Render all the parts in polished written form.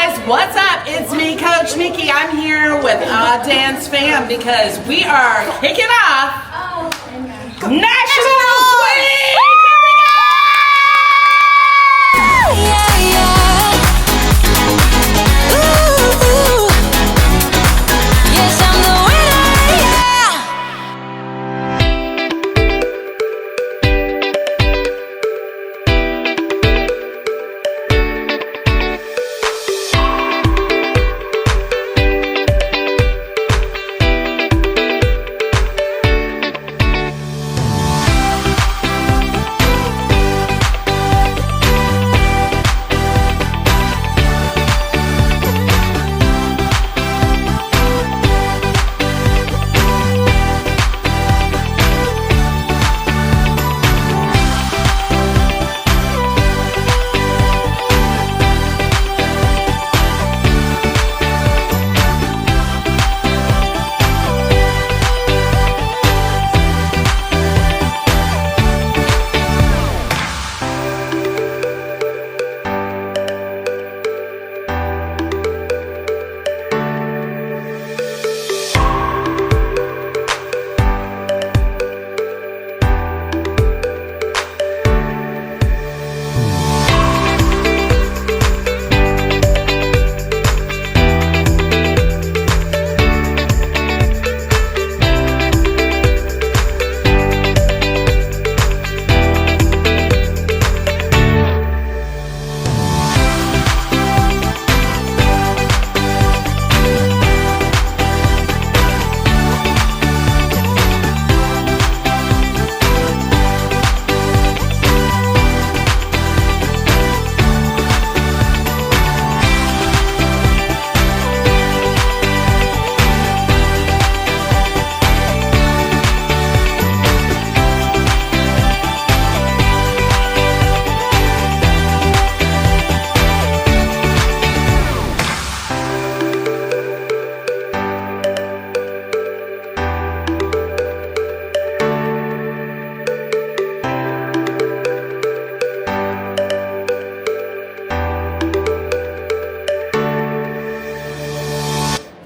guys, what's up? It's me, Coach Mickey. I'm here with Dance Fam because we are kicking off Nationals Week!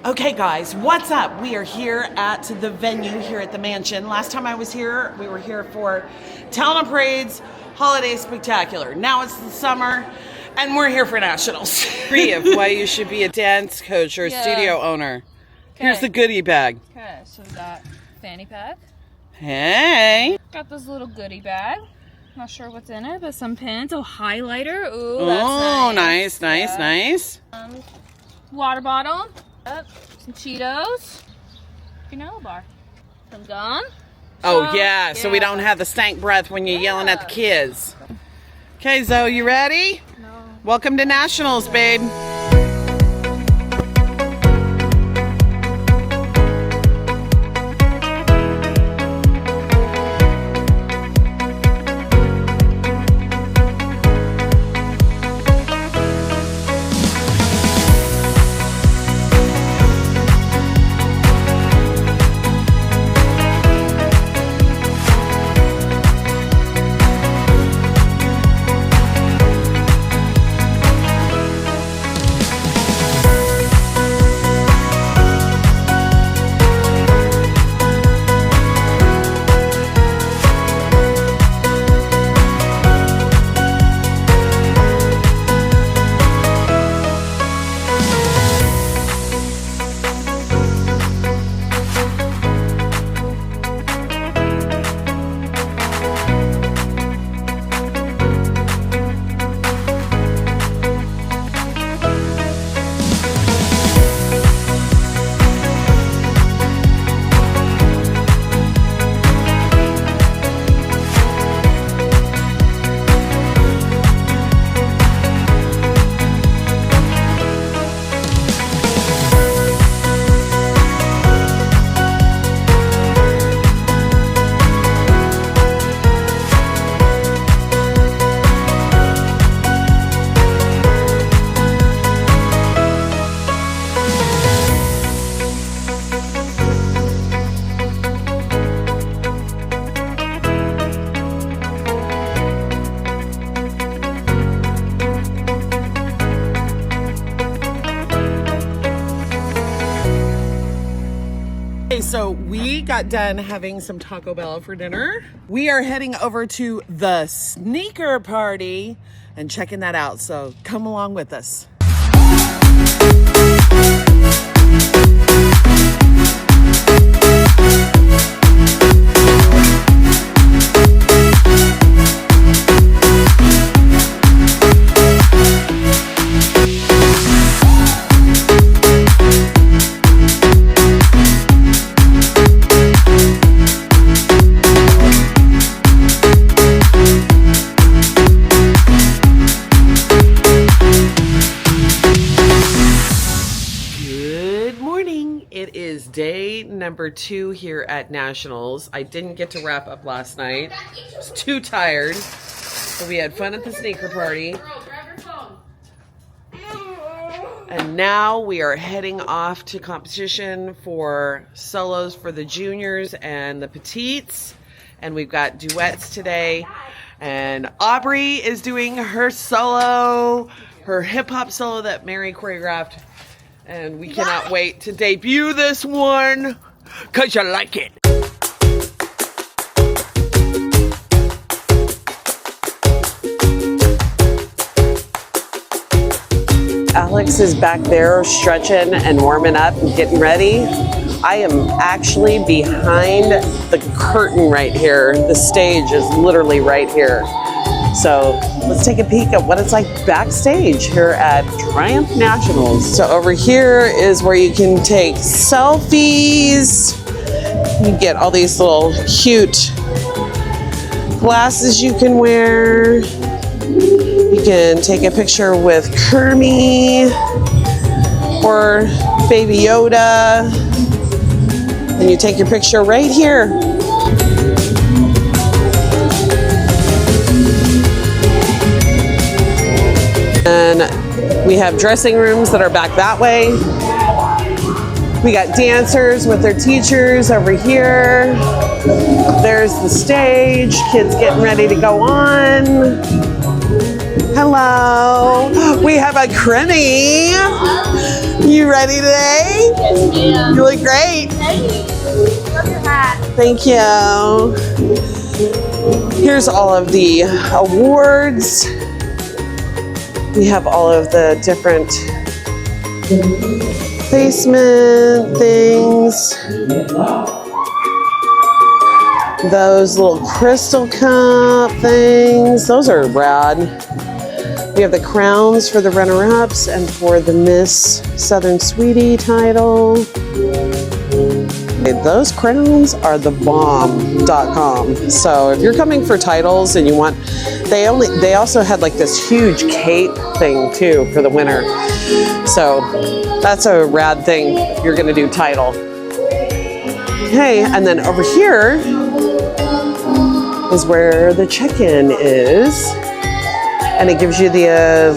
Okay guys, what's up? We are here at the venue here at the mansion. Last time I was here, we were here for Talent Parade's Holiday Spectacular. Now it's the summer and we're here for Nationals. Free of why you should be a dance coach or a studio owner. Here's the goodie bag. Okay, so we got fanny pack. Hey. Got this little goodie bag. Not sure what's in it, but some pins. Oh, highlighter. Ooh, that's nice. Water bottle. Some Cheetos. Granola bar. Some gum. So we don't have the stank breath when you're yelling at the kids. Okay, Zoe, you ready? No. Welcome to Nationals, babe. So we got done having some Taco Bell for dinner. We are heading over to the sneaker party and checking that out. So come along with us. Day number 2 here at Nationals. I didn't get to wrap up last night. I was too tired. So we had fun at the sneaker party. And now we are heading off to competition for solos for the juniors and the petites. And we've got duets today. And Aubrey is doing her solo, her hip hop solo that Mary choreographed. And we cannot wait to debut this one, 'cause you like it. Aleyx is back there stretching and warming up and getting ready. I am actually behind the curtain right here. The stage is literally right here. So let's take a peek at what it's like backstage here at Triumph Nationals. So over here is where you can take selfies. You get all these little cute glasses you can wear. You can take a picture with Kermie or Baby Yoda. And you take your picture right here. And we have dressing rooms that are back that way. We got dancers with their teachers over here. There's the stage, kids getting ready to go on. Hello, we have a Crimmy. You ready today? Yes, ma'am. You look great. Hey, love your hat. Thank you. Here's all of the awards. We have all of the different placement things. Those little crystal cup things, those are rad. We have the crowns for the runner-ups and for the Miss Southern Sweetie title. Those crowns are the bomb.com. So if you're coming for titles and you want, they also had like this huge cape thing too for the winner. So that's a rad thing if you're gonna do title. Okay, and then over here is where the check-in is. And it gives you the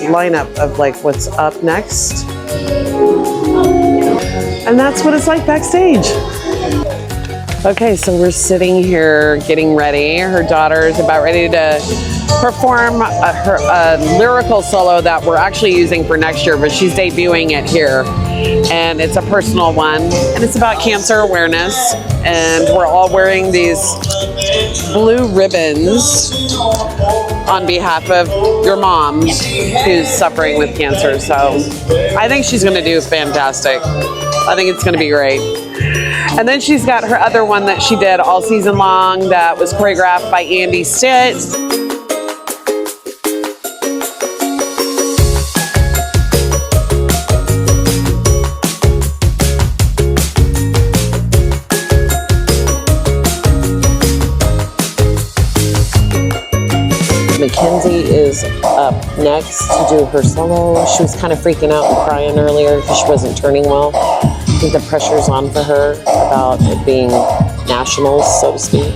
lineup of like what's up next. And that's what it's like backstage. Okay, so we're sitting here getting ready. Her daughter is about ready to perform her lyrical solo that we're actually using for next year, but she's debuting it here. And it's a personal one, and it's about cancer awareness. And we're all wearing these blue ribbons on behalf of your mom who's suffering with cancer. So I think she's gonna do fantastic. I think it's gonna be great. And then she's got her other one that she did all season long that was choreographed by Andy Stitt. Mackenzie is up next to do her solo. She was kind of freaking out and crying earlier because she wasn't turning well. I think the pressure's on for her about it being nationals, so to speak.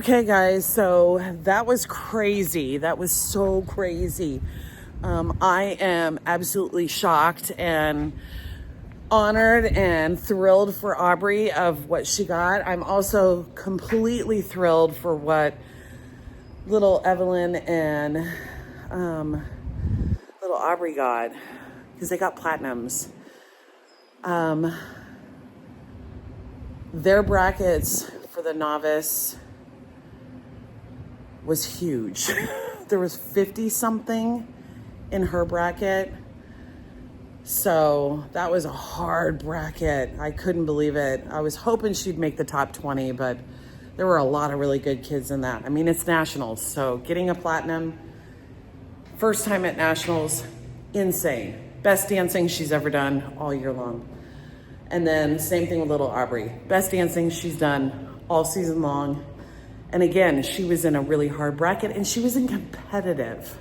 Okay, guys, so that was crazy. That was so crazy. I am absolutely shocked and honored and thrilled for Aubrey of what she got. I'm also completely thrilled for what little Evelyn and little Aubrey got, because they got platinums. Their brackets for the novice was huge. There was 50 something in her bracket. So that was a hard bracket. I couldn't believe it. I was hoping she'd make the top 20, but there were a lot of really good kids in that. I mean, it's nationals, so getting a platinum, first time at nationals, insane. Best dancing she's ever done all year long. And then same thing with little Aubrey. Best dancing she's done all season long. And again, she was in a really hard bracket and she was in competitive.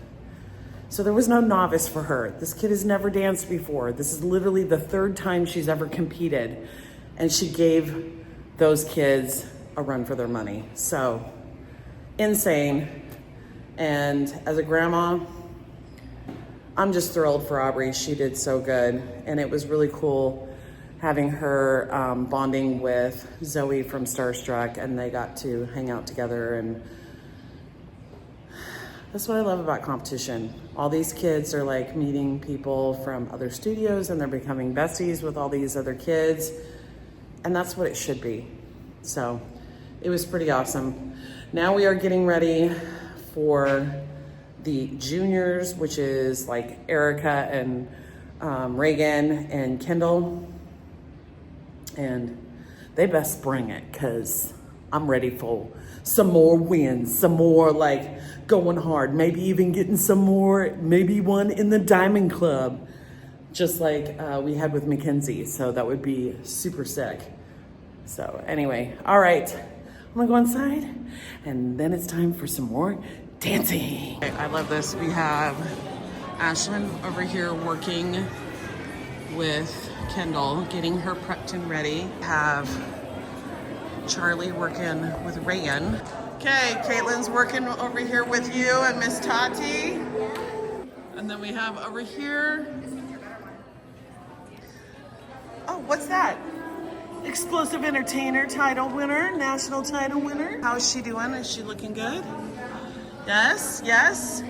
So there was no novice for her. This kid has never danced before. This is literally the third time she's ever competed. And she gave those kids a run for their money. So insane. And as a grandma, I'm just thrilled for Aubrey. She did so good. And it was really cool having her bonding with Zoe from Starstruck, and they got to hang out together. And that's what I love about competition. All these kids are like meeting people from other studios and they're becoming besties with all these other kids. And that's what it should be. So it was pretty awesome. Now we are getting ready for the juniors, which is like Ericca and Reagan and Kendall. And they best bring it, because I'm ready for some more wins, some more like going hard, maybe even getting some more, maybe one in the Diamond Club, just like we had with Mackenzie. So that would be super sick. So anyway, all right, I'm gonna go inside and then it's time for some more dancing. I love this. We have Ashlynn over here working with Kendall, getting her prepped and ready. Have Charliegh working with Reagan. Okay, Caitlyn's working over here with you and Miss Tati. And then we have over here, oh, what's that? Exclusive Entertainer title winner, national title winner. How's she doing? Is she looking good? Yes, yes.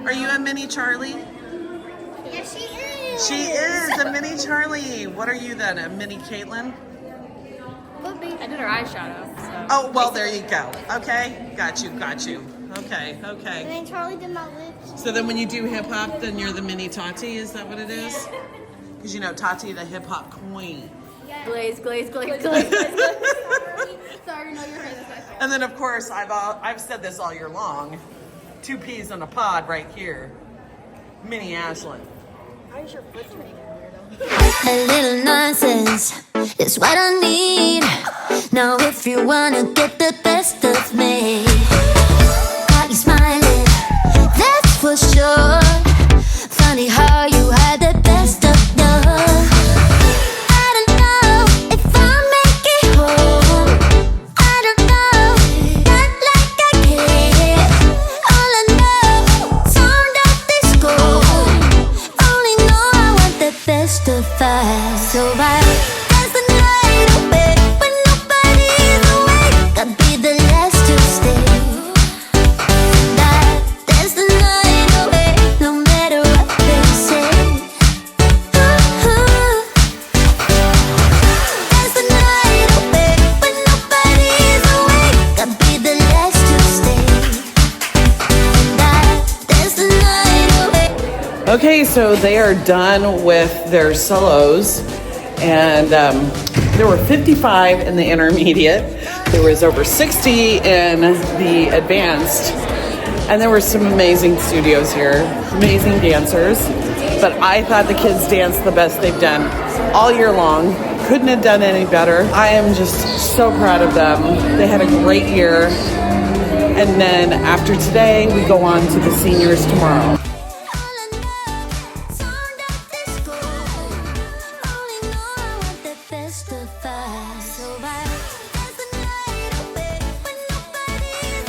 Are you a mini Charliegh? Yes, she is. She is a mini Charliegh. What are you then, a mini Caitlyn? I did her eyeshadow, so. Oh, well, there you go. Okay, got you, got you. Okay, And okay. then Charlie did my lips. So then when you do hip hop, then you're the mini Tati, is that what it is? Because you know, Tati, the hip hop queen. Glaze, glaze, glaze, glaze, glaze. Sorry, no, you're right. And then of course, I've said this all year long, 2 peas in a pod right here. Mini Ashlynn. Why's your foot making A little nonsense is what I need. Now if you wanna get the best of me, got you smiling, that's for sure. Funny how you had the best of love. I don't know if I'll make it home. I don't know, not like I care. All I know, sound of disco. Only know I want the best of us. So I dance the night away when nobody's awake. I'll be the last to stay. Dance the night away, no matter what they say. Dance the night away when nobody's awake. I'll be the last to stay. Dance the night away. Okay, so they are done with their solos, and there were 55 in the intermediate. There was over 60 in the advanced, and there were some amazing studios here, amazing dancers. But I thought the kids danced the best they've done all year long. Couldn't have done any better. I am just so proud of them. They had a great year. And then after today, we go on to the seniors tomorrow. Best of us. So I dance the night away when nobody's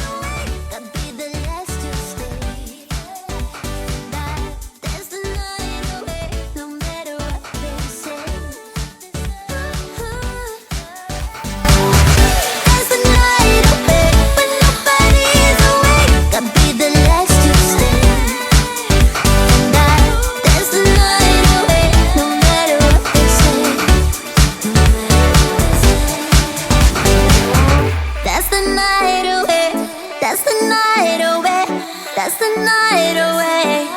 night away. That's the night away.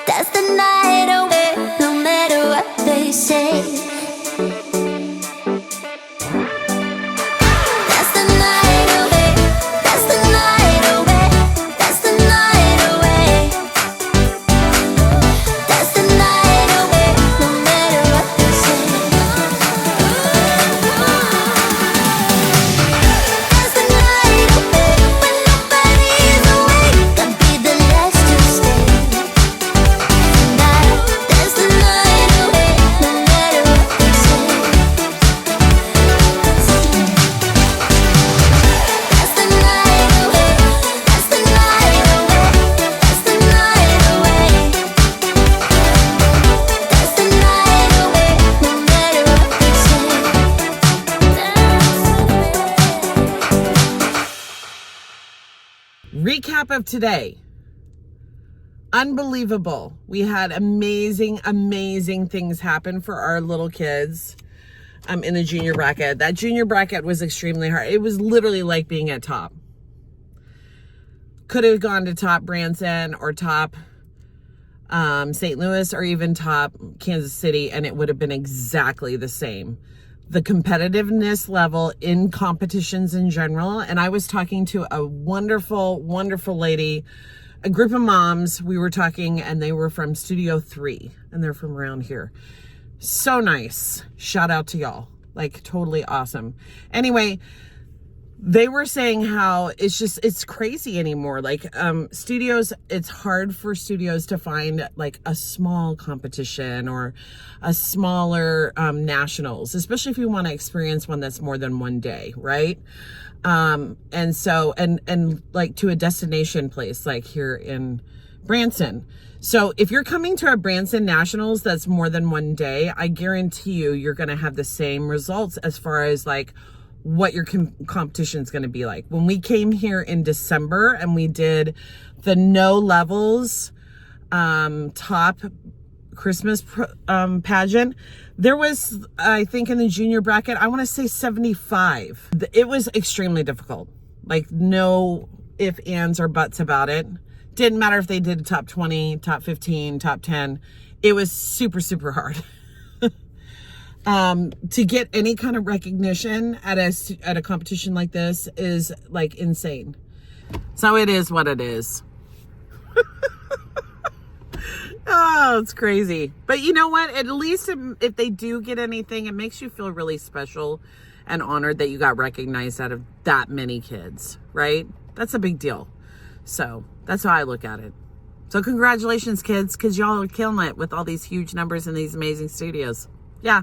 That's the night away. No matter what they say. That's the night away. That's the night away. That's the night away. That's the night away. No matter what they say. That's the night away. When nobody is awake, can be the last to stay. Tonight, that's the night away. No matter what they say. That's the night away. That's the night away. That's the night away. That's the night away. No matter what they say. Recap of today. Unbelievable. We had amazing, amazing things happen for our little kids in the junior bracket. That junior bracket was extremely hard. It was literally like being at top. Could have gone to top Branson or top St. Louis or even top Kansas City, and it would have been exactly the same. The competitiveness level in competitions in general. And I was talking to a wonderful, wonderful lady, a group of moms. We were talking, and they were from Studio 3, and they're from around here. So nice. Shout out to y'all. Like, totally awesome. Anyway, they were saying how it's crazy anymore. Like, studios, it's hard for studios to find like a small competition or a smaller nationals, especially if you want to experience one that's more than one day, right? And so, and like to a destination place like here in Branson. So if you're coming to a Branson Nationals that's more than one day, I guarantee you're going to have the same results as far as like what your competition is going to be like. When we came here in December and we did the no levels top Christmas pageant, there was, I think in the junior bracket, I want to say 75. It was extremely difficult. Like no ifs, ands, or buts about it. Didn't matter if they did top 20, top 15, top 10. It was super, super hard. To get any kind of recognition at a competition like this is like insane. So it is what it is. Oh, it's crazy. But you know what? At least if they do get anything, it makes you feel really special and honored that you got recognized out of that many kids, right? That's a big deal. So that's how I look at it. So congratulations, kids, because y'all are killing it with all these huge numbers in these amazing studios. Yeah.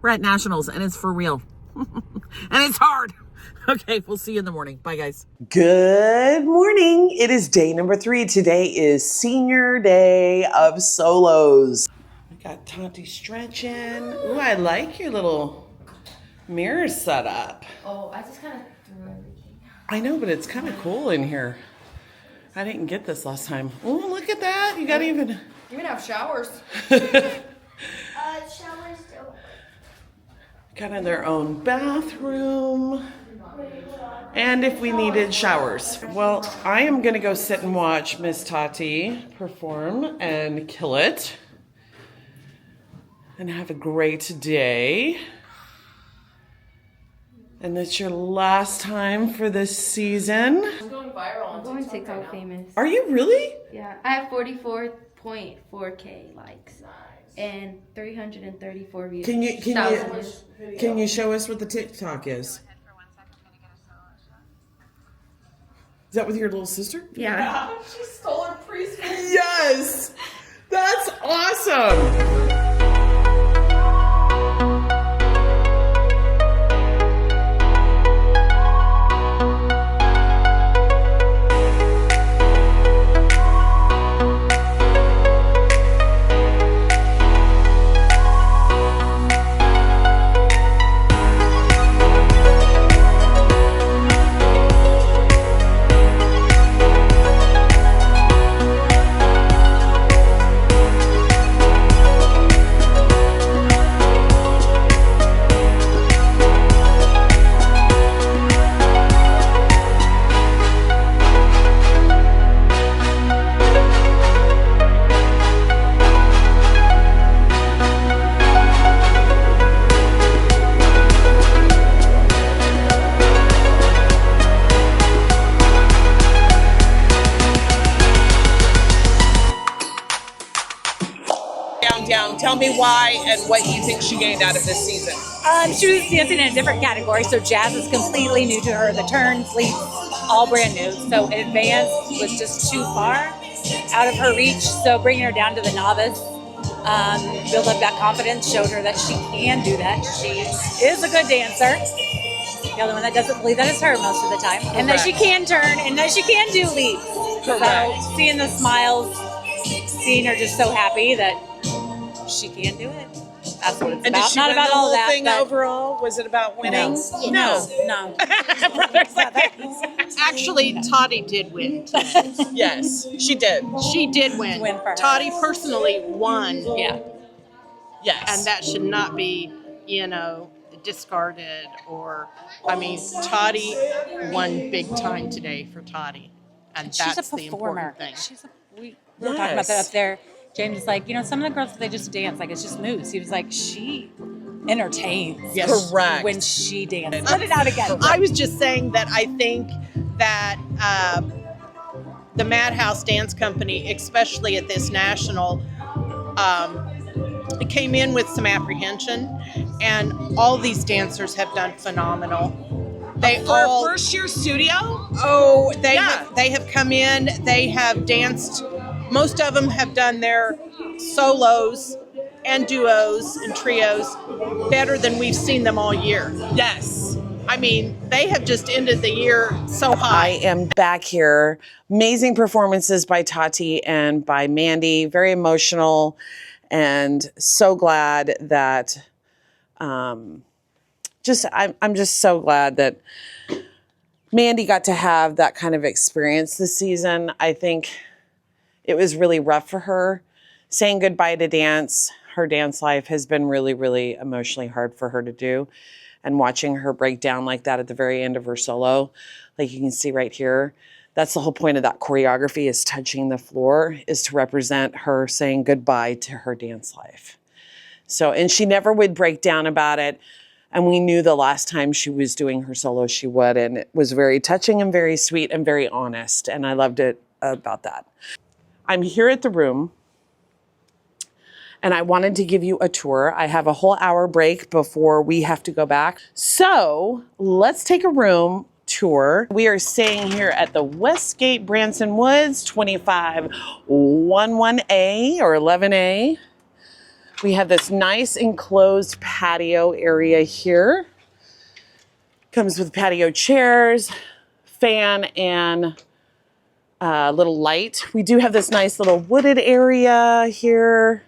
We're at Nationals, and it's for real. And it's hard. Okay, we'll see you in the morning. Bye, guys. Good morning. It is day number 3. Today is senior day of solos. We got Tati stretching. Ooh, I like your little mirror setup. Oh, I just kind of threw everything. I know, but it's kind of cool in here. I didn't get this last time. Oh, look at that. You got even... You even have showers. Showers don't. Kind of their own bathroom. And if we needed showers. Well, I am going to go sit and watch Miss Tati perform and kill it. And have a great day. And it's your last time for this season. I'm going viral on I'm going TikTok famous. Are you really? Yeah, I have 44.4K likes and 334 views. Can you show us what the TikTok is? Is that with your little sister? Yeah. She stole her preschool. Yes! That's awesome! down. Tell me why and what you think she gained out of this season. She was dancing in a different category, so jazz is completely new to her. The turns, leaps, all brand new. So advanced was just too far out of her reach. So bringing her down to the novice, build up that confidence, showed her that she can do that. She is a good dancer. The only one that doesn't believe that is her most of the time. And that she can turn and that she can do leaps. Correct. So seeing the smiles, seeing her just so happy that she can do it. That's what it's And about. did she Not win about the all whole that. thing overall? Was it about winning? No. Brothers like this. Actually, Toddy did win. Yes, she did. She did win. Win for her. Toddy personally won. Yeah. Yes. And that should not be, discarded or, Toddy won big time today for Toddy. And She's that's a the performer. important thing. We were talking about that up there. James is like, some of the girls, they just dance. Like, it's just moves. He was like, she entertains. Yes. Correct. When she dances. Let it out again. I was just saying that I think that the Madhouse Dance Company, especially at this national, came in with some apprehension, and all these dancers have done phenomenal. They For all a first year studio? they have come in. They have danced. Most of them have done their solos and duos and trios better than we've seen them all year. Yes. They have just ended the year so high. I am back here. Amazing performances by Tati and by Mandy. Very emotional, and so glad that I'm just so glad that Mandy got to have that kind of experience this season. I think it was really rough for her. Saying goodbye to dance, her dance life has been really, really emotionally hard for her to do. And watching her break down like that at the very end of her solo, like you can see right here, that's the whole point of that choreography, is touching the floor, is to represent her saying goodbye to her dance life. So, and she never would break down about it. And we knew the last time she was doing her solo, she would. And it was very touching and very sweet and very honest. And I loved it about that. I'm here at the room, and I wanted to give you a tour. I have a whole hour break before we have to go back. So let's take a room tour. We are staying here at the Westgate Branson Woods, 2511A or 11A. We have this nice enclosed patio area here. Comes with patio chairs, fan, and little light. We do have this nice little wooded area here.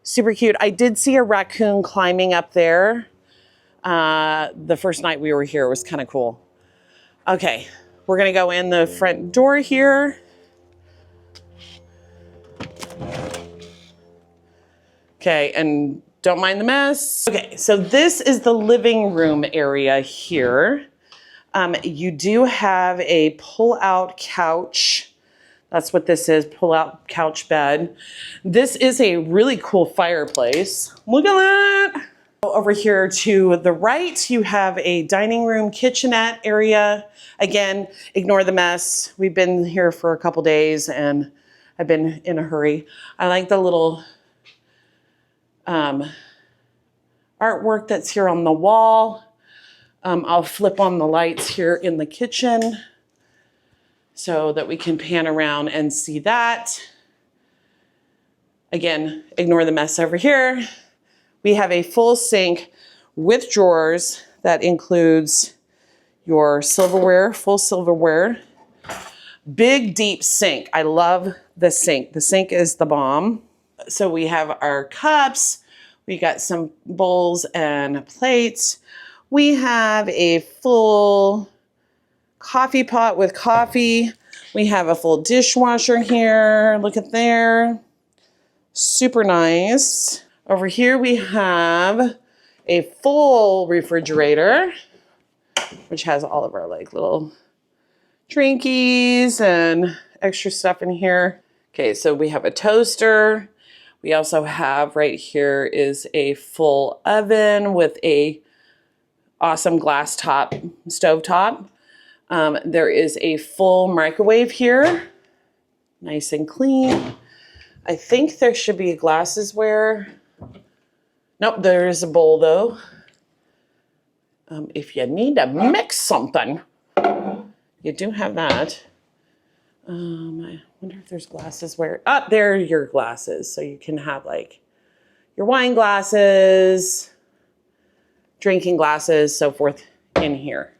Super cute. I did see a raccoon climbing up there. The first night we were here. It was kind of cool. Okay, we're gonna go in the front door here. Okay, and don't mind the mess. Okay, so this is the living room area here. You do have a pull-out couch. That's what this is, pull-out couch bed. This is a really cool fireplace. Look at that. Over here to the right, you have a dining room kitchenette area. Again, ignore the mess. We've been here for a couple days and I've been in a hurry. I like the little artwork that's here on the wall. I'll flip on the lights here in the kitchen so that we can pan around and see that. Again, ignore the mess over here. We have a full sink with drawers that includes your silverware, full silverware. Big, deep sink. I love the sink. The sink is the bomb. So we have our cups. We got some bowls and plates. We have a full coffee pot with coffee. We have a full dishwasher here. Look at there. Super nice. Over here we have a full refrigerator, which has all of our little drinkies and extra stuff in here. Okay, so we have a toaster. We also have right here is a full oven with a awesome glass top, stove top. There is a full microwave here, nice and clean. I think there should be a glassware. Nope, there is a bowl though. If you need to mix something, you do have that. I wonder if there's glassware. Ah, there are your glasses. So you can have like your wine glasses, drinking glasses, so forth in here.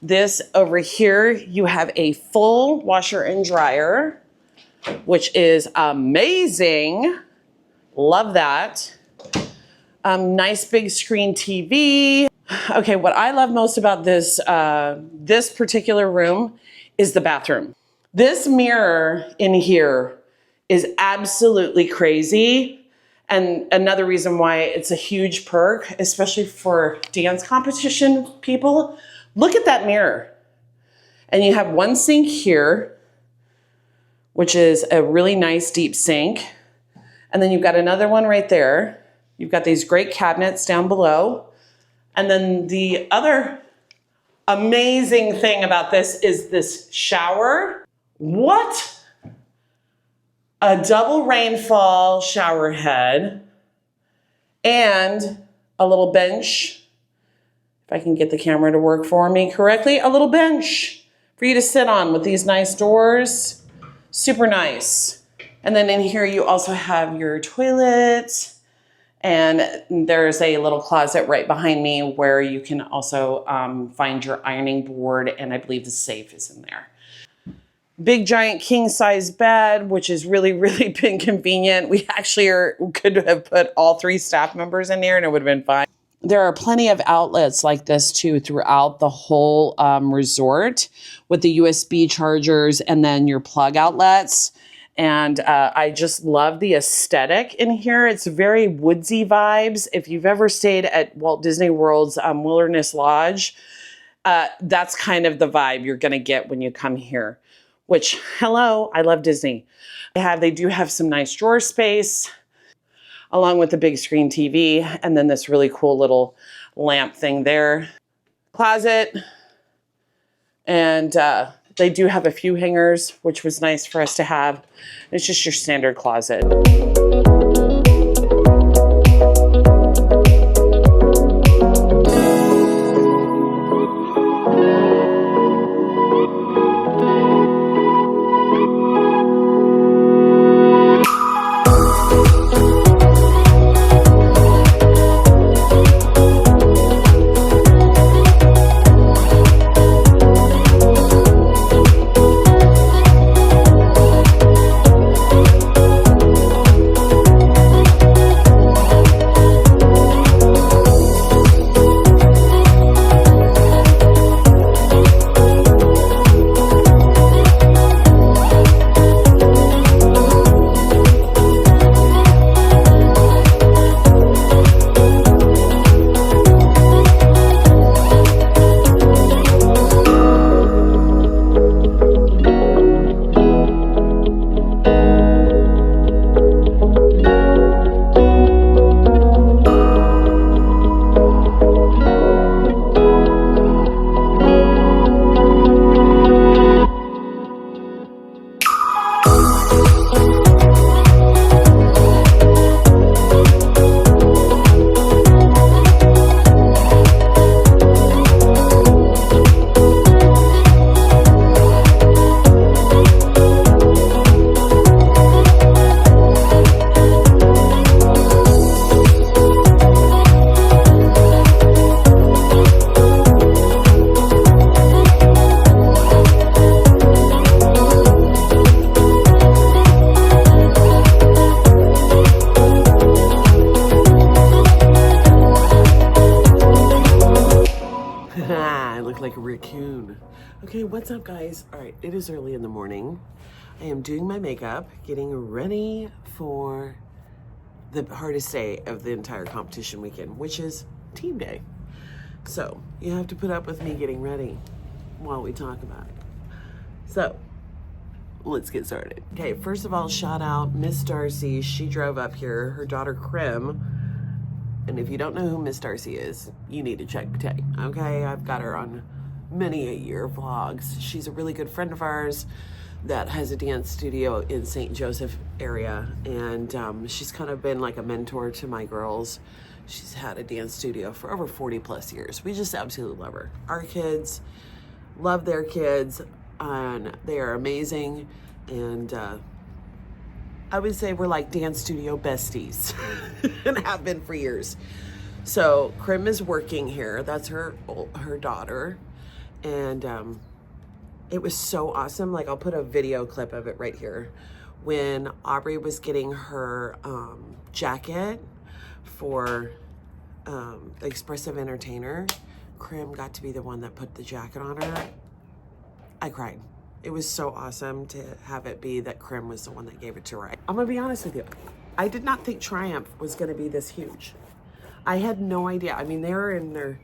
This over here, you have a full washer and dryer, which is amazing. Love that. Nice big screen TV. Okay, what I love most about this, this particular room is the bathroom. This mirror in here is absolutely crazy. And another reason why it's a huge perk, especially for dance competition people, look at that mirror. And you have one sink here, which is a really nice deep sink. And then you've got another one right there. You've got these great cabinets down below. And then the other amazing thing about this is this shower. What? A double rainfall shower head and a little bench. If I can get the camera to work for me correctly, a little bench for you to sit on with these nice doors. Super nice. And then in here you also have your toilet. And there's a little closet right behind me where you can also find your ironing board, and I believe the safe is in there. Big giant king size bed, which is really, really been convenient. We actually could have put all 3 staff members in here and it would have been fine. There are plenty of outlets like this too throughout the whole resort with the USB chargers and then your plug outlets. And I just love the aesthetic in here. It's very woodsy vibes. If you've ever stayed at Walt Disney World's Wilderness Lodge, that's kind of the vibe you're gonna get when you come here. Which, hello, I love Disney. They do have some nice drawer space, along with the big screen TV, and then this really cool little lamp thing there. Closet, and they do have a few hangers, which was nice for us to have. It's just your standard closet. Okay, what's up guys? All right, it is early in the morning. I am doing my makeup, getting ready for the hardest day of the entire competition weekend, which is team day. So you have to put up with me getting ready while we talk about it. So let's get started. Okay, first of all, shout out Miss Darcy. She drove up here, her daughter Krim. And if you don't know who Miss Darcy is, you need to check Tay, okay? I've got her on many a year vlogs. She's a really good friend of ours. that has a dance studio in St. Joseph area, and she's kind of been like a mentor to my girls. She's had a dance studio for over 40 plus years. We just absolutely love her. Our kids love their kids, and they are amazing, and I would say we're like dance studio besties and have been for years. So Krim is working here. That's her daughter, and it was so awesome. Like, I'll put a video clip of it right here. When Aubrey was getting her jacket for the Expressive Entertainer, Krim got to be the one that put the jacket on her. I cried. It was so awesome to have it be that Krim was the one that gave it to her. I'm gonna be honest with you. I did not think Triumph was gonna be this huge. I had no idea. I mean, they're in their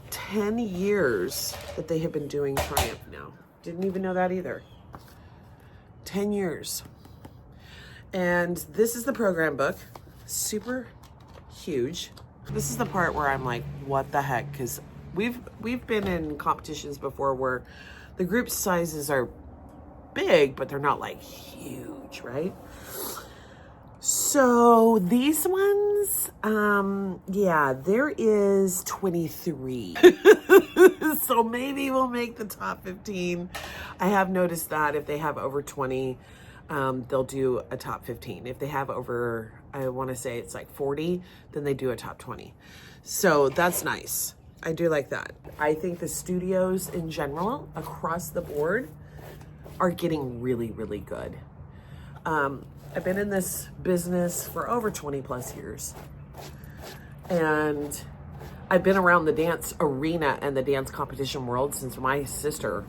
10 years that they have been doing Triumph now. Didn't even know that either. 10 years. And this is the program book. Super huge. This is the part where I'm like, what the heck? Because we've been in competitions before where the group sizes are big, but they're not like huge, right? So these ones, yeah, there is 23. So maybe we'll make the top 15. I have noticed that if they have over 20, they'll do a top 15. If they have over, I want to say it's like 40, then they do a top 20. So that's nice. I do like that. I think the studios in general, across the board, are getting really, really good. I've been in this business for over 20 plus years, and I've been around the dance arena and the dance competition world since my sister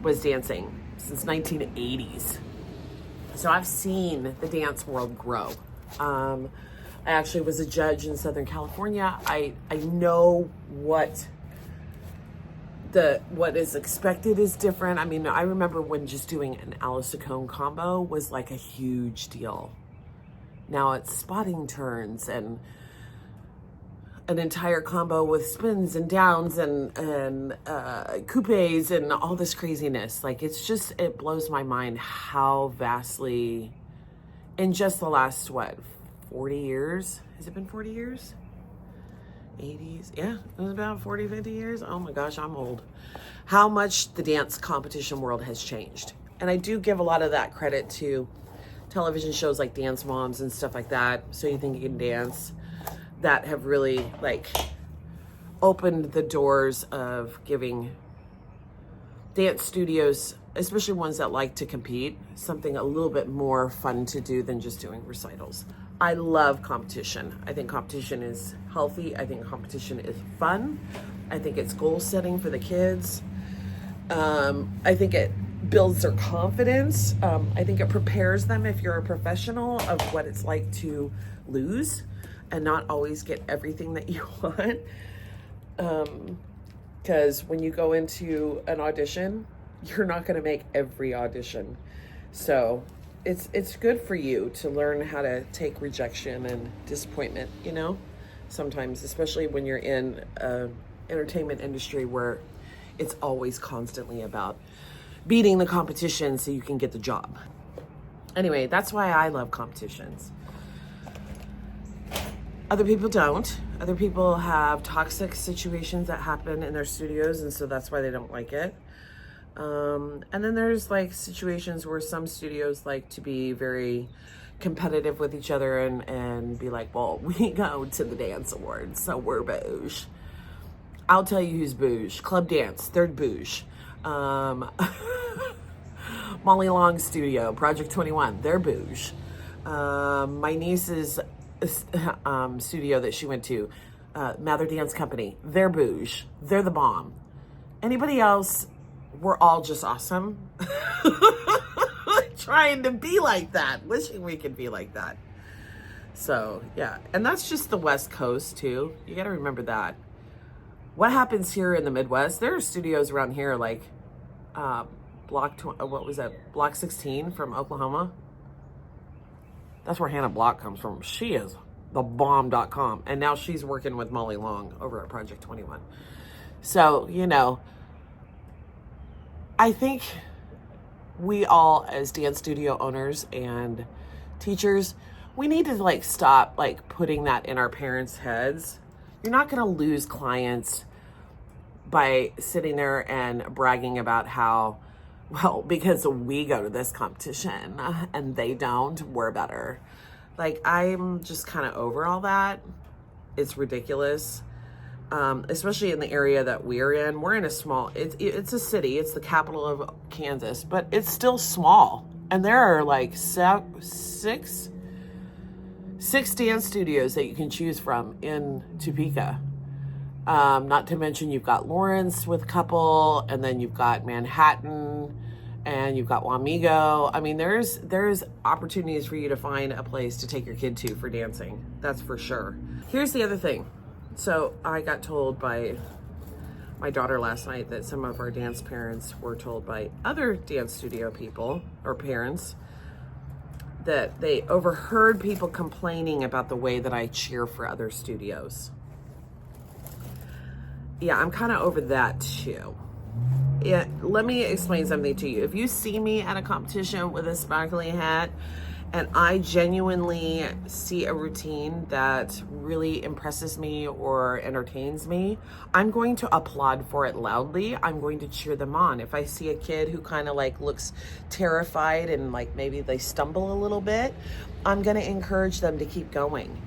was dancing, since 1980s. So I've seen the dance world grow. I actually was a judge in Southern California. I know what is expected is different. I mean, I remember when just doing an Aleyx combo was like a huge deal. Now it's spotting turns and an entire combo with spins and downs and coupes and all this craziness. Like, it's just, it blows my mind how vastly, in just the last, 40 years? Has it been 40 years? 80s? Yeah, it was about 40, 50 years. Oh my gosh, I'm old. How much the dance competition world has changed. And I do give a lot of that credit to television shows like Dance Moms and stuff like that, So You Think You Can Dance, that have really like opened the doors of giving dance studios, especially ones that like to compete, something a little bit more fun to do than just doing recitals. I love competition. I think competition is healthy. I think competition is fun. I think it's goal setting for the kids. I think it builds their confidence. I think it prepares them, if you're a professional, of what it's like to lose and not always get everything that you want. Because when you go into an audition, you're not going to make every audition. So it's good for you to learn how to take rejection and disappointment, you know, sometimes, especially when you're in an entertainment industry where it's always constantly about beating the competition so you can get the job. Anyway, that's why I love competitions. Other people don't. Other people have toxic situations that happen in their studios, and so that's why they don't like it. And then there's like situations where some studios like to be very competitive with each other and be like, well, we go to the dance awards, so we're bouge. I'll tell you who's bouge. Club Dance, they're bouge. Molly Long Studio, Project 21, they're bouge. My niece's studio that she went to, Mather Dance Company, they're bouge. They're the bomb. Anybody else, we're all just awesome. Trying to be like that, wishing we could be like that. So yeah, and that's just the West Coast too. You got to remember that. What happens here in the Midwest? There are studios around here like Block 16 from Oklahoma. That's where Hannah Block comes from. She is the bomb.com, and now she's working with Molly Long over at Project 21. So, you know, I think we all, as dance studio owners and teachers, we need to like stop like putting that in our parents' heads. You're not going to lose clients by sitting there and bragging about how, well, because we go to this competition and they don't, we're better. Like, I'm just kind of over all that. It's ridiculous. Especially in the area that we're in. We're in a small, it's a city, it's the capital of Kansas, but it's still small. And there are like six dance studios that you can choose from in Topeka. Not to mention you've got Lawrence with a couple, and then you've got Manhattan, and you've got Wamego. I mean, there's opportunities for you to find a place to take your kid to for dancing. That's for sure. Here's the other thing. So I got told by my daughter last night that some of our dance parents were told by other dance studio people or parents that they overheard people complaining about the way that I cheer for other studios. Yeah, I'm kind of over that too. Yeah, let me explain something to you. If you see me at a competition with a sparkly hat and I genuinely see a routine that really impresses me or entertains me, I'm going to applaud for it loudly. I'm going to cheer them on. If I see a kid who kind of like looks terrified and like maybe they stumble a little bit, I'm going to encourage them to keep going.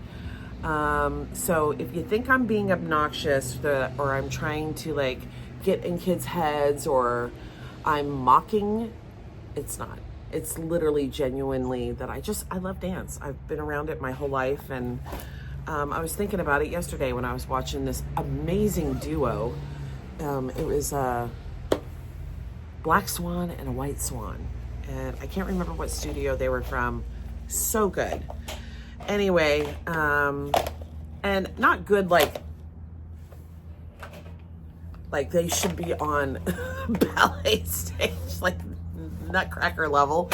So if you think I'm being obnoxious or I'm trying to like get in kids' heads or I'm mocking, it's not. It's literally genuinely that I love dance. I've been around it my whole life, and I was thinking about it yesterday when I was watching this amazing duo. It was a Black Swan and a White Swan, and I can't remember what studio they were from. So good. Anyway, and not good like they should be on ballet stage, like Nutcracker level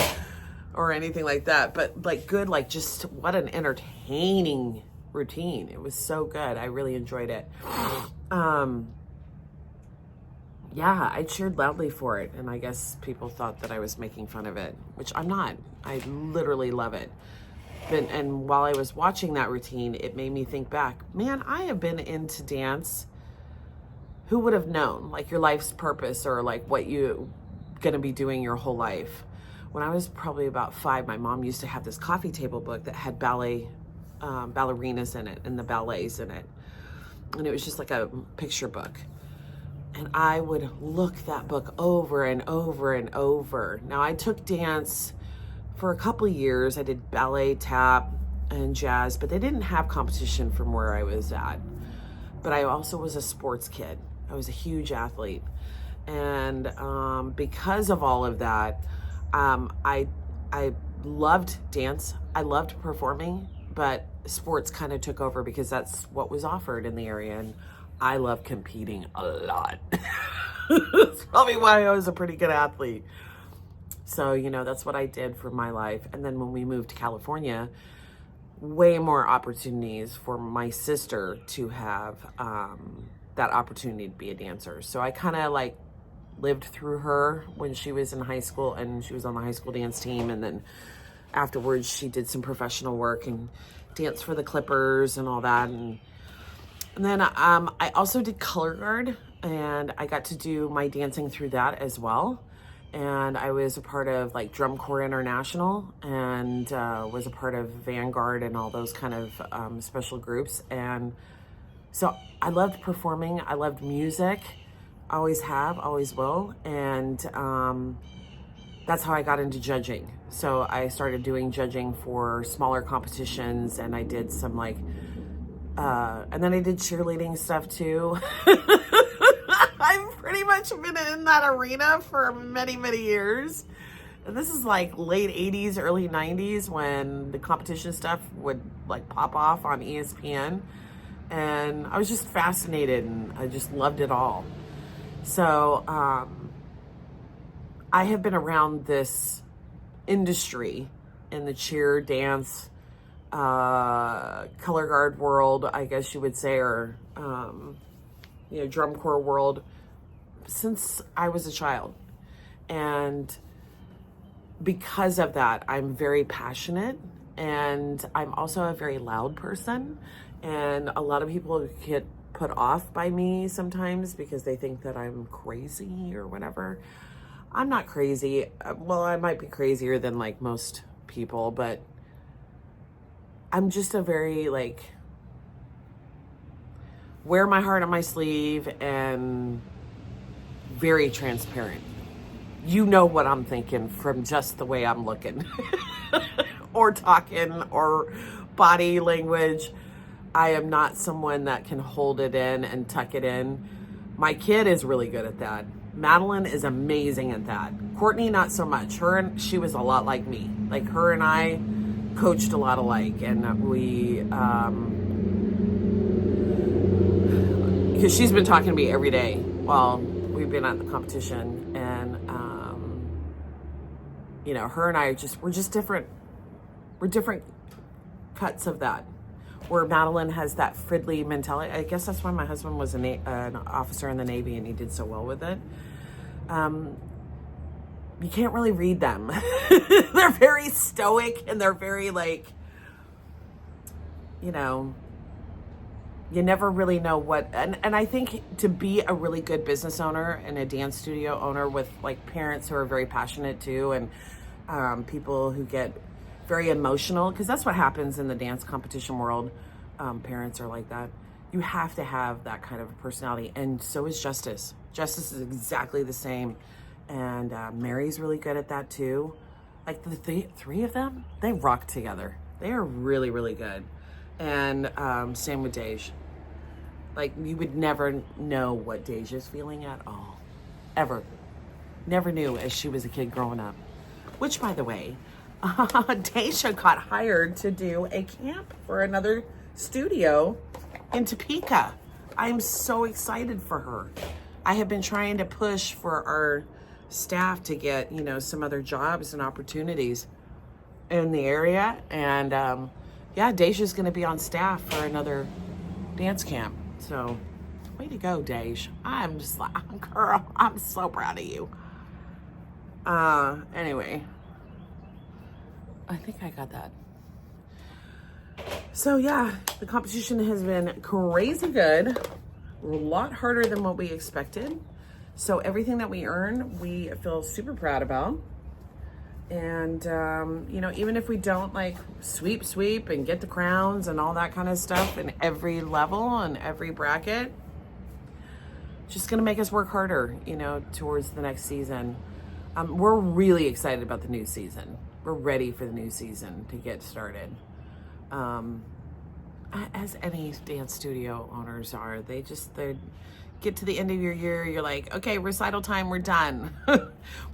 or anything like that, but like good, like just what an entertaining routine. It was so good. I really enjoyed it. Yeah, I cheered loudly for it, and I guess people thought that I was making fun of it, which I'm not. I literally love it. And while I was watching that routine, it made me think back, man, I have been into dance. Who would have known, like, your life's purpose or like what you gonna be doing your whole life? When I was probably about 5, my mom used to have this coffee table book that had ballet ballerinas in it and the ballets in it, and it was just like a picture book, and I would look that book over and over and over. Now, I took dance for a couple of years. I did ballet, tap, and jazz, but they didn't have competition from where I was at. But I also was a sports kid. I was a huge athlete. And because of all of that, I loved dance. I loved performing, but sports kind of took over because that's what was offered in the area. And I love competing a lot. That's probably why I was a pretty good athlete. So, you know, that's what I did for my life. And then when we moved to California, way more opportunities for my sister to have that opportunity to be a dancer. So I kind of like lived through her when she was in high school, and she was on the high school dance team. And then afterwards she did some professional work and danced for the Clippers and all that. And then I also did color guard, and I got to do my dancing through that as well. And I was a part of like Drum Corps International, and was a part of Vanguard and all those kind of special groups. And so I loved performing. I loved music. Always have, always will. And that's how I got into judging. So I started doing judging for smaller competitions, and I did some like, and then I did cheerleading stuff too. I've pretty much been in that arena for many, many years. And this is like late 80s, early 90s when the competition stuff would like pop off on ESPN. And I was just fascinated, and I just loved it all. So I have been around this industry in the cheer, dance, color guard world, I guess you would say, or you know, drum corps world since I was a child. And because of that, I'm very passionate, and I'm also a very loud person. And a lot of people get put off by me sometimes because they think that I'm crazy or whatever. I'm not crazy. Well, I might be crazier than like most people, but I'm just a very like wear my heart on my sleeve and very transparent. You know what I'm thinking from just the way I'm looking or talking or body language. I am not someone that can hold it in and tuck it in. My kid is really good at that. Madeline is amazing at that. Courtney, not so much. She was a lot like me. Like her and I coached a lot alike, and we, because she's been talking to me every day while we've been at the competition, and you know, her and I we're just different. We're different cuts of that. Where Madeline has that Fridley mentality. I guess that's why my husband was an officer in the Navy and he did so well with it. You can't really read them. They're very stoic and they're very like, you know, you never really know what, and I think to be a really good business owner and a dance studio owner with like parents who are very passionate too, and people who get very emotional, because that's what happens in the dance competition world. Parents are like that. You have to have that kind of a personality, and so is Justice. Justice is exactly the same, and Mary's really good at that too. Like the three of them, they rock together. They are really, really good. And same with Daija. Like you would never know what Daija's feeling at all, ever. Never knew as she was a kid growing up. Which, by the way, Daija got hired to do a camp for another studio in Topeka. I'm so excited for her. I have been trying to push for our staff to get, you know, some other jobs and opportunities in the area. And yeah, Daija's going to be on staff for another dance camp. So way to go, Daija. I'm just like, girl, I'm so proud of you. Anyway. I think I got that. So yeah, the competition has been crazy good. A lot harder than what we expected. So everything that we earn, we feel super proud about. And, you know, even if we don't like sweep and get the crowns and all that kind of stuff in every level and every bracket, just gonna make us work harder, you know, towards the next season. We're really excited about the new season. We're ready for the new season to get started. As any dance studio owners are, they get to the end of your year, you're like, okay, recital time, we're done.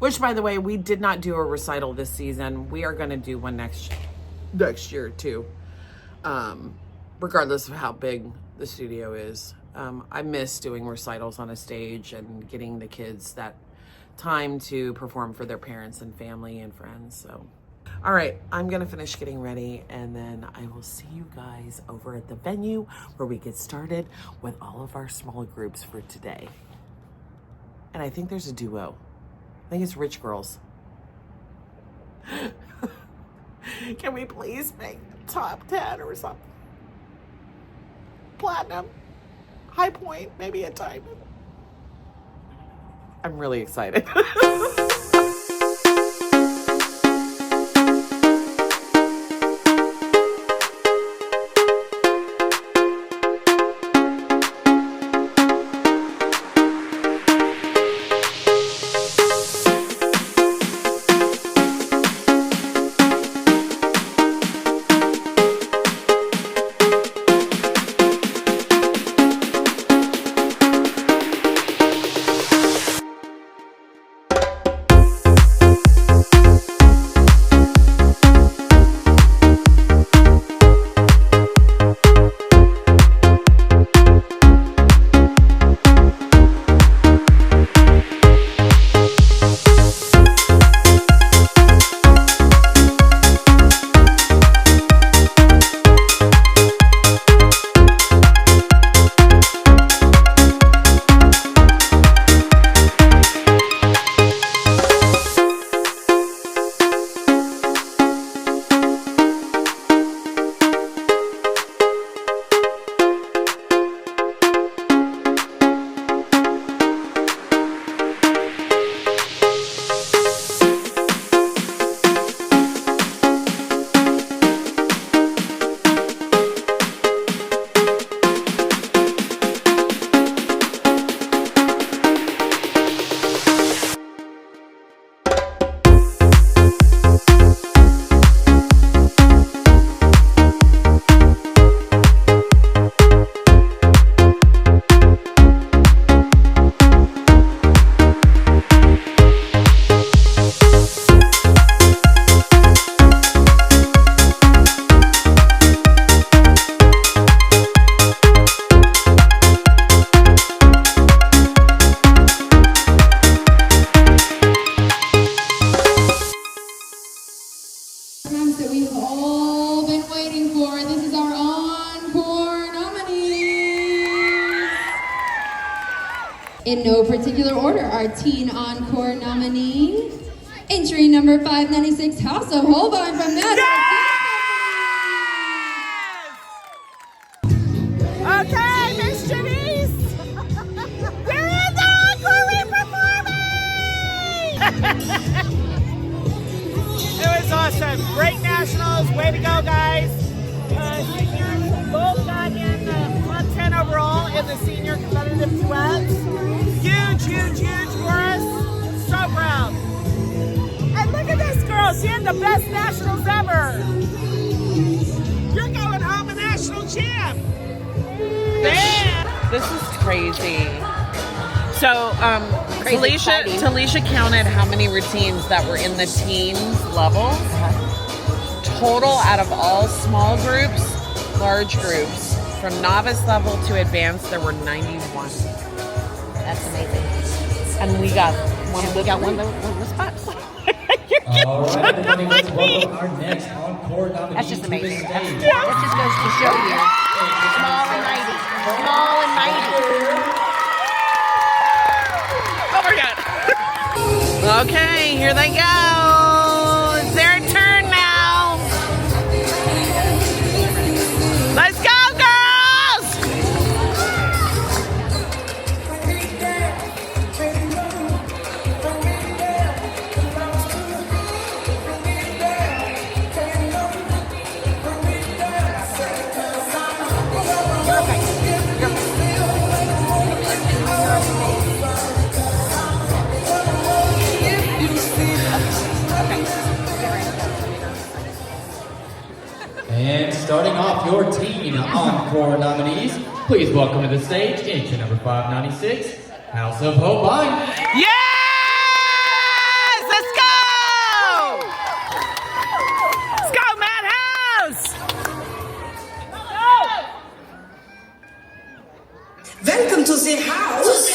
Which, by the way, we did not do a recital this season. We are gonna do one next year too. Regardless of how big the studio is. I miss doing recitals on a stage and getting the kids that time to perform for their parents and family and friends. So all right, I'm gonna finish getting ready, and then I will see you guys over at the venue where we get started with all of our small groups for today. And I think there's a duo. I think it's Rich Girls. Can we please make top 10 or something? Platinum, high point, maybe a diamond. I'm really excited. in no particular order, our Teen Encore nominees. Entry number 596, House of Holbein from MADHOUSE. Okay, Miss Janice! There is the encore performing! It was awesome. Great nationals. Way to go, guys. Seniors both got in the top 10 overall in the senior competitive duets. Huge, huge, huge for us. So proud. And look at this girl. She had the best nationals ever. You're going home a national champ. Damn. This is crazy. So, Talisha counted how many routines that were in the teens level. Total out of all small groups, large groups, from novice level to advanced, there were 91. That's amazing. And we got one of the spots. All right, everybody, let's welcome our next encore nominee. That's just amazing. To the That stage. just goes to show you. Small and mighty. Small and mighty. Oh my God. Okay, here they go. It's their turn now. Let's go, girls! And starting off your Teen Encore nominees, please welcome to the stage, entry number 596, House of Holbein. Yes! Let's go! Let's go, Madhouse! Welcome to the house.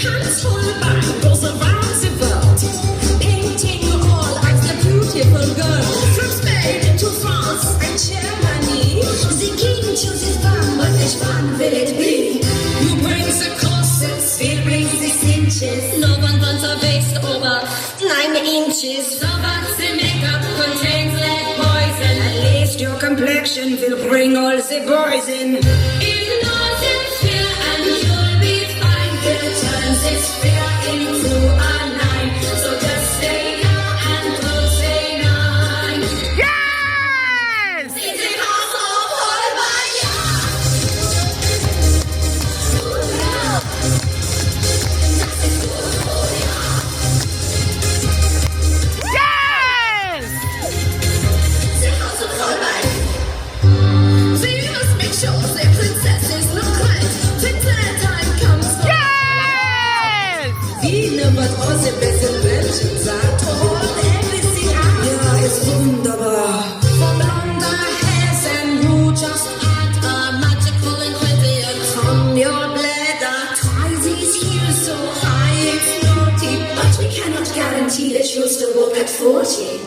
Hans Holbein goes around the world, painting all as the beautiful girl. From Spain to France and Germany, the king chooses one, but which one will it be? Who brings the corsets, wer brings the cinches? No one wants a waist over 9 inches. So what's the makeup contains lead poison? At least your complexion will bring all the boys in. Ignore the fear and you'll be fine. Turns this fear into a 9. So just say yeah and don't say 9. Yes! It's the House of Holbein, Yes! The House of Holbein. So you must make sure the princesses look right. When that time comes. Yes! We know what all the best inventions are. To hold everything out. Ja, ist wunderbar. For blonder hairs and who just add a magical ingredient from your bladder. Try these here so high it's naughty, but we cannot guarantee that you'll still walk at 40.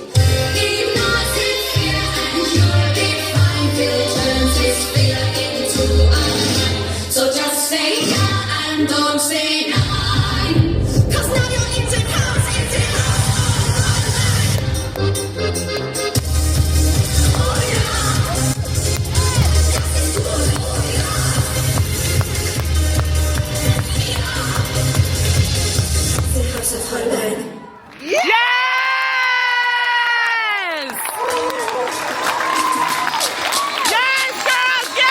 Ignore the fear and you'll be fine. We'll turn this fear into a 9. So just say yeah and don't say 9. 'Cause now you're in the house, in the house. Oh yeah. The House of Holbein. Yes! Yes, girls, yes!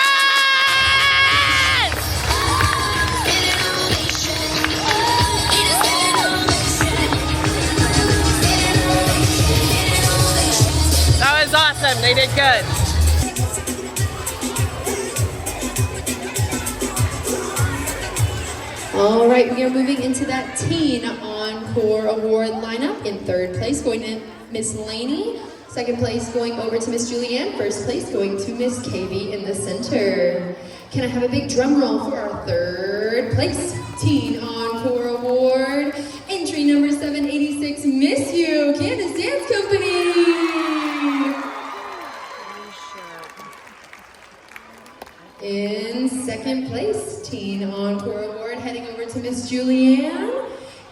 That was awesome. They did good. All right, we are moving into that Teen Encore Award lineup. In third place, going to Miss Laney, Second place going over to Miss Julianne. First place going to Miss Katie in the center. Can I have a big drum roll for our third place Teen Encore Award? Entry number 786, Miss You, MADHOUSE Dance Company. In second place, Teen Encore Award, heading over to Miss Julianne.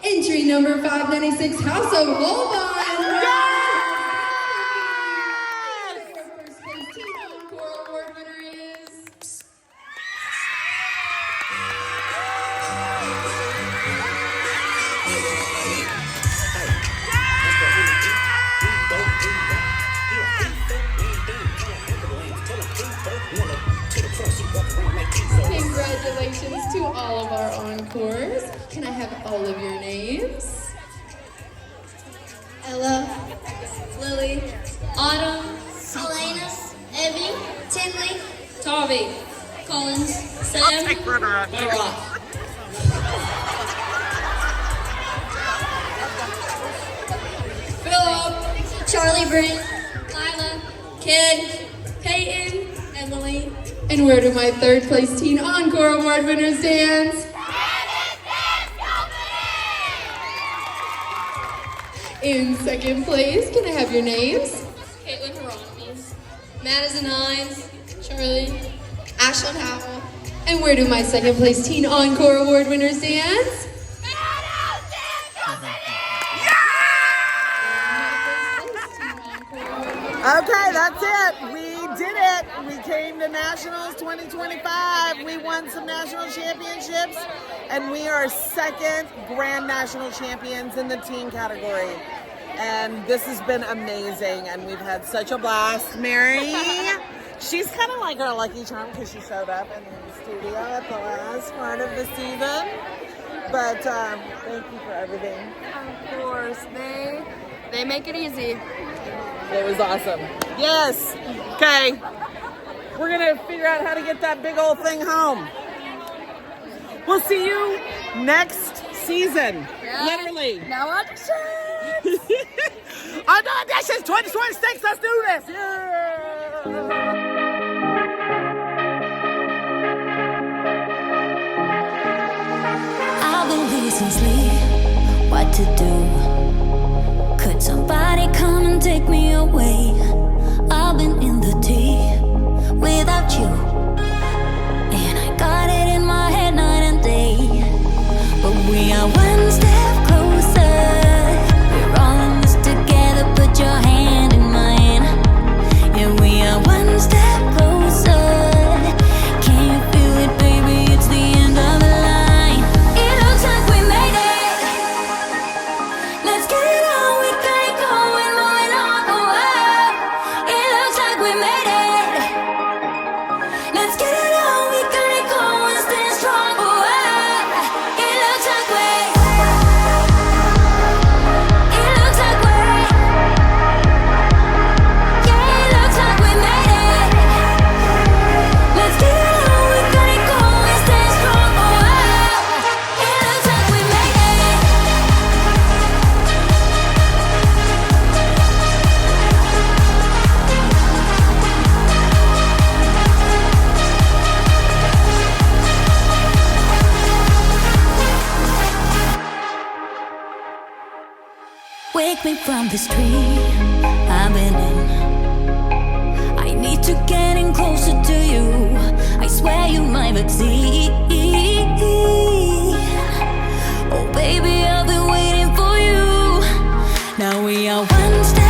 Entry number 596, House of Holbein. First place Teen Encore Award winner is... Congratulations to all of our encores. Can I have all of your names? Ella, Lily, Autumn, Elena, Evie, Tinley, Tavi, Collins, Sam, Barak. Philip, Charlie, Brent, Layla, Kid, Peyton, Emily. And where do my third place Teen Encore Award winners dance? In second place, can I have your names? Caitlyn Hieronymus, Madison Hines, Charliegh, Ashlynn Howell. And where do my second place Teen Encore Award winners dance? Okay, that's it. We did it. We came to Nationals 2025. We won some national championships, and we are second Grand National Champions in the teen category. And this has been amazing, and we've had such a blast. Mary, she's kind of like our lucky charm because she showed up in the studio at the last part of the season. But thank you for everything. Of course, they make it easy. It was awesome. Yes. Okay. We're going to figure out how to get that big old thing home. We'll see you next season. Yeah. Literally. Now auditions. On auditions 2026. Let's do this. Yeah. I've been losing sleep, what to do? Could somebody come and take me away? I've been in the deep without you, and I got it in my head night and day. But we are one step closer. We're all in this together. Put your hand in mine. Yeah, we are one step closer. Can you feel it, baby? It's the end of the line. It looks like we made it. Let's get it on. We got it going, moving on the world. It looks like we made it. Let's get it on. We got it going, stay strong for a while. It looks like we. It looks like we. Yeah, it looks like we made it. Let's get it on. We got it going, stay strong for a while. It looks like we made it. Wake me from this dream I've been in. I need to get in closer to you. I swear you're my vaccine. Oh baby, I've been waiting for you. Now we are one step